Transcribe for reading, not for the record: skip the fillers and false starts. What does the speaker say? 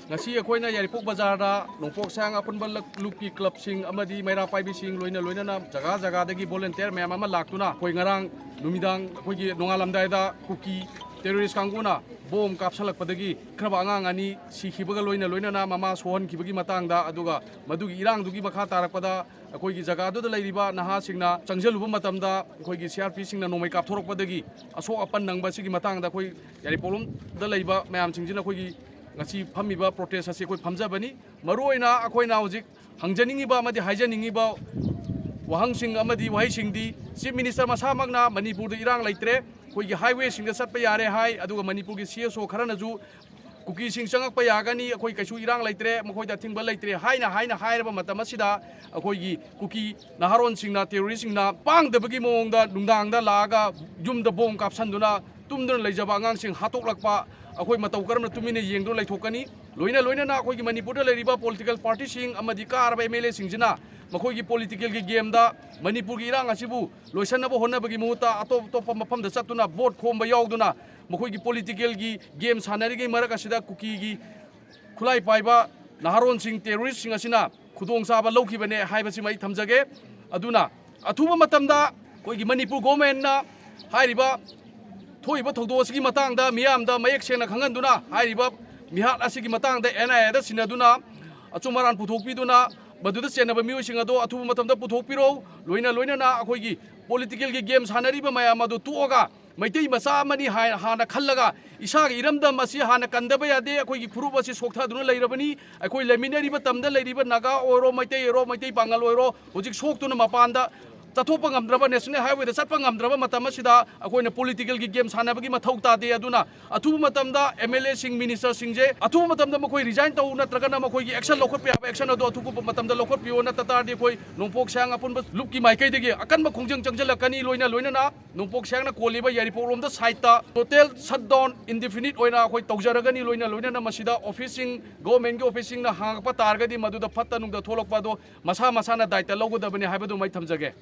ngasi akoina Yairipok bazarda nongpok sang apunba luki club sing amadi maira paibi sing loina na jaga jaga dagi volunteer mem ama laktuna koi ngarang numidang koigi nongalamdai da kuki terrorist kanguna bom kapsalakpadagi kraba angang ani sikhibaga loina na mama sohon khibagi matangda aduga madugi irang dugi makha tarakpada akoigi jaga do leiriba naha singna changjaluba matamda akoigi CRP singna nomai kapthorokpadagi asok apan nangba sigi matangda koi Yairipolum da leiba mayam singjina koigi ngasi phamiba protest ase koi phamjabani maroina akoina hojik hangjaningiba amadi haijaningiba wahangsing amadi wahaisingdi chief minister masamagna manipur da irang leitre koigi highway singda satpa yare hai aduga manipur gi CSO kharanaju kuki sing changakpa yagani akoi kaisu irang leitre makoida thingba leitre haina hairaba matam asida akoigi kuki naharon singna terrorist singna pangdabagi mongda nungdangda laga yumda bom kapsanduna tumduna leijaba angang sing hatoklakpa akoi matau karamna tumine yengdo leithokani loina na akoigi manipur da leiriba political party sing amadi karba MLA singjina makoigi political gi game da manipur gi irang asibu loisanaba honnabagi muta atop mafam da chatuna vote khomba yauduna makoigi political gi game sanari gi marak asida kuki gi khulai paiba naharon sing terrorist sing asina khudong saba lawkhibane haibasi mai thamjage aduna athuba matamda koigi manipur government na hairiba thoiba thogdo asigi matangda miyamda mayek sena khanganduna hairiba mihat asigi matangda NIA da sinaduna achumaran puthokpiduna Baduda senaba miusing ado athuba matamda puthokpiro loina na akoigi political gi game sanariba mayam adu tuoga maitei macha mani hana khallaga isa gi iramdam asi hana kandaba yade akoigi furup asi soktha duna leirabani akoi leminariba tamda leiriba naga oro maitai bangal oro hojik soktuna mapanda Tatopa ngamdraba national highway da satpa ngamdraba matam asida akoina political gi game sanabagi mathau tade aduna athuba matamda MLA sing minister singje athuba matamda makoi resign tau natragana makoi gi action lokhot pe action ado athuba matamda lokhot piyo na tatardi koi nongpok sang apun lupki maikai dege akan ma khongjang changjalakani loina na nongpok sang na koliba Yairipok lomda site ta total shutdown indefinite oina koi taujaragani loina na masida officing government gi officing na hangpa targadi maduda fatta nungda tholokpa do masa na daita logodabani haibadu mai thamjage